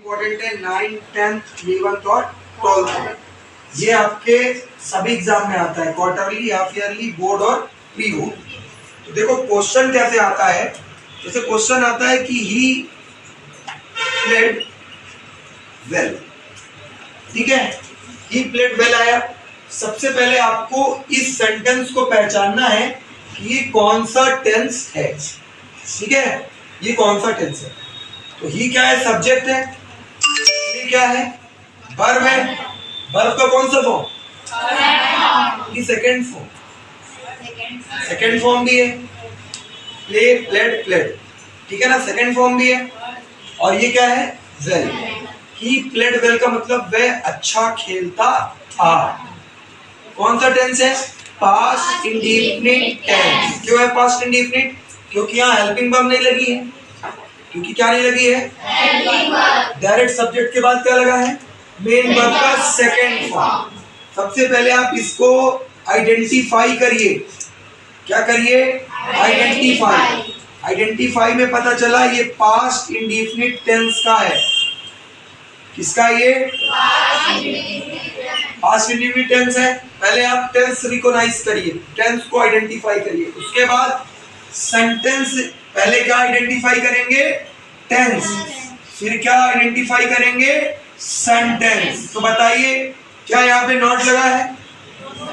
Important है 9th 10th 11th और 12th। ये आपके सभी एग्जाम में आता है, क्वार्टरली, हाफ ईयरली, बोर्ड और प्री बोर्ड। तो देखो क्वेश्चन कैसे आता है। जैसे क्वेश्चन आता है कि ही प्लेड वेल, ठीक है, ही प्लेड वेल आया। सबसे पहले आपको इस सेंटेंस को पहचानना है कि ये कौन सा टेंस है, ठीक है, ये कौन सा टेंस है। तो ही क्या है, सब्जेक्ट है, ये क्या है, वर्ब है, वर्ब का कौन सा फॉर्म, ये सेकंड फॉर्म, सेकंड फॉर्म भी है, प्ले प्लेड प्लेड, ठीक है ना, सेकंड फॉर्म भी है। और ये क्या है, वेल, ही प्लेड वेल का मतलब वह अच्छा खेलता था। कौन सा टेंस है, पास्ट इंडेफिनिट टेंस। क्यों है पास्ट इंडेफिनिट, क्योंकि यहाँ हेल्पिंग वर्ब नहीं लगी है, क्योंकि क्या नहीं लगी है, डायरेक्ट सब्जेक्ट के बाद क्या लगा है, मेन वर्ब का सेकंड फॉर्म। सबसे पहले आप इसको आइडेंटिफाई करिए, क्या करिए, आइडेंटिफाई। आइडेंटिफाई में पता चला ये पास्ट इंडेफिनिट टेंस का है। किसका, ये पास्ट इंडेफिनिट टेंस है। पहले आप टेंस रिकॉग्नाइज करिए, टेंस को आइडेंटिफाई करिए, उसके बाद सेंटेंस, पहले क्या आइडेंटिफाई करेंगे, टेंस, फिर क्या आइडेंटिफाई करेंगे, सेंटेंस। तो बताइए क्या यहाँ पे नोट लगा है,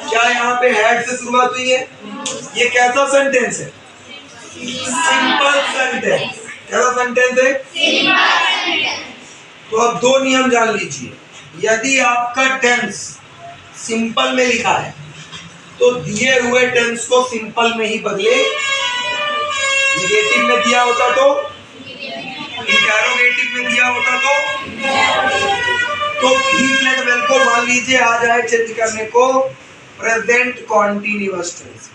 क्या यहाँ पे हेड से शुरुआत हुई है, ये कैसा सेंटेंस है, सिंपल सेंटेंस। कैसा सेंटेंस है, तो अब दो नियम जान लीजिए। यदि आपका टेंस सिंपल में लिखा है तो दिए हुए टेंस को सिंपल में ही बदले। नेगेटिव में दिया होता तो, इंटरोगेटिव में दिया होता तो ही प्लेड वेल को मान लीजिए आ जाए चेंज करने को प्रेजेंट कॉन्टिन्यूअस टेंस।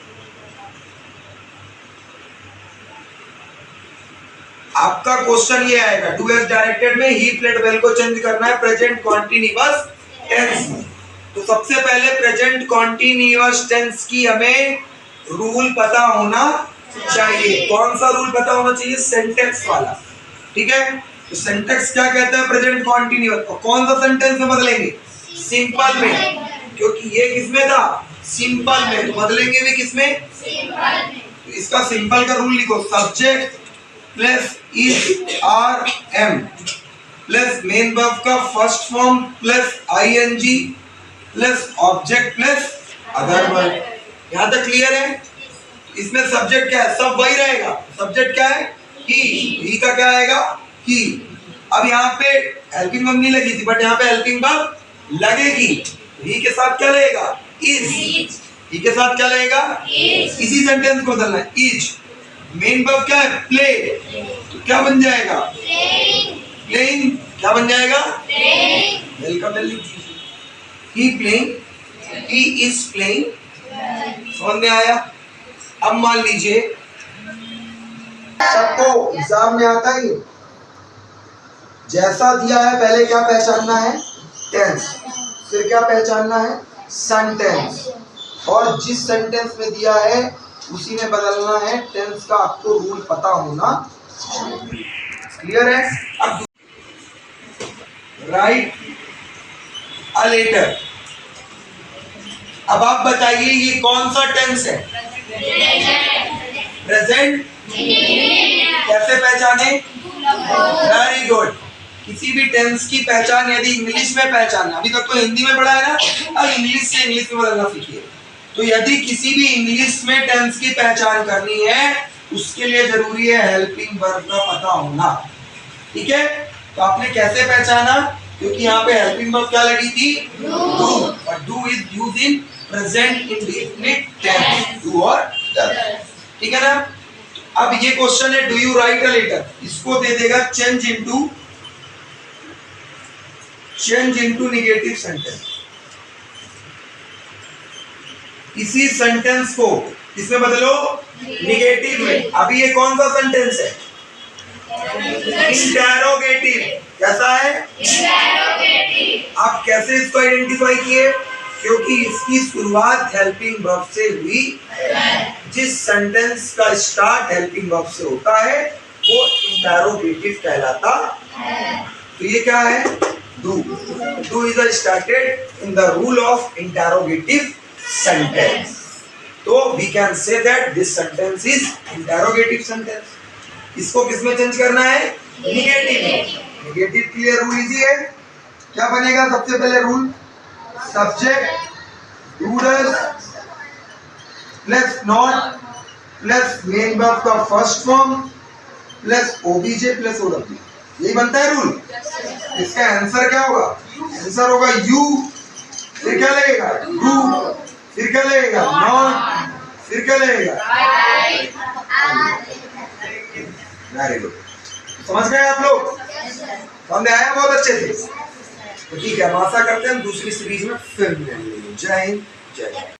आपका क्वेश्चन ये आएगा, डू एज डायरेक्टेड में ही प्लेड वेल को चेंज करना है प्रेजेंट कॉन्टिन्यूअस टेंस में। तो सबसे पहले प्रेजेंट कॉन्टिन्यूअस टेंस की हमें रूल पता होना चाहिए। कौन सा रूल पता होना चाहिए, सिंटैक्स वाला, ठीक है। तो सिंटैक्स क्या कहता है, प्रेजेंट कॉन्टिन्यूअस, और कौन सा सेंटेंस में बदलेंगे, सिंपल में, क्योंकि ये किसमें था, सिंपल में, तो बदलेंगे भी किसमें, सिंपल में। तो इसका सिंपल का रूल लिखो, subject plus is are am plus main verb का first form plus ING plus object plus other verb. यहां तक क्लियर है। इसमें सब्जेक्ट क्या है, सब वही रहेगा, सब्जेक्ट क्या है, ही का क्या आएगा, ही। अब यहाँ पे हेल्पिंग वर्ब नहीं लगी थी, बट यहाँ पे हेल्पिंग वर्ब लगेगी। ही के साथ क्या लगेगा, इज, ही के साथ क्या लगेगा, इसी सेंटेंस को बदलना है, इज। मेन वर्ब क्या है, प्ले, तो क्या बन जाएगा, प्लेइंग, क्या बन जाएगा, वेलकम लीजिए, ही प्लेइंग, ही इज प्लेइंग। समझ में आया। अब मान लीजिए सबको एग्जाम में आता है, जैसा दिया है पहले क्या पहचानना है, टेंस, फिर क्या पहचानना है, सेंटेंस, और जिस सेंटेंस में दिया है उसी में बदलना है टेंस का। आपको रूल पता होना क्लियर है। अब राइट अ लेटर। अब आप बताइए ये कौन सा टेंस है, प्रेजेंट। कैसे पहचाने, वेरी गुड। किसी भी टेंस की पहचान यदि इंग्लिश में पहचानना, अभी तक तो हिंदी में पढ़ा है ना, अब इंग्लिश से इंग्लिश में बदलना सीखिए। तो यदि किसी भी इंग्लिश में टेंस की पहचान करनी है उसके लिए जरूरी है हेल्पिंग वर्ब का पता होना, ठीक है। तो आपने कैसे पहचाना, क्योंकि यहाँ पे हेल्पिंग वर्ब क्या लगी थी, डू, और do is used in present indefinite tense, do और डज, ठीक है ना। अब ये क्वेश्चन है, do you write a letter, इसको दे देगा चेंज इनटू नेगेटिव सेंटेंस। इसी सेंटेंस को इसमें बदलो नेगेटिव में। अभी ये कौन सा सेंटेंस है, इंटरोगेटिव। कैसा है, इंटरोगेटिव। आप कैसे इसको आइडेंटिफाई किए, क्योंकि इसकी शुरुआत हेल्पिंग वर्ब से हुई। जिस सेंटेंस का स्टार्ट हेल्पिंग वर्ब से होता है वो इंटरोगेटिव कहलाता है। तो ये क्या है? Do is started in the rule of interrogative sentence. तो we can say that this sentence is interrogative sentence. इसको किसमें चेंज करना है? निगेटिव में। निगेटिव के लिए रूल इजी है। क्या बनेगा सबसे पहले rule? Subject do does plus not plus main verb का first form plus OBJ plus OW, यही बनता है रूल। इसका आंसर क्या होगा? आंसर होगा यू, फिर क्या लगेगा? डू, फिर क्या लगेगा? नॉट, फिर क्या लगेगा? Very good. समझ गए आप लोग? समझ आया बहुत अच्छे से? तो ठीक है, हम आशा करते हैं हम दूसरी सीरीज में फिर मिलेंगे। जय हिंद, जय भारत।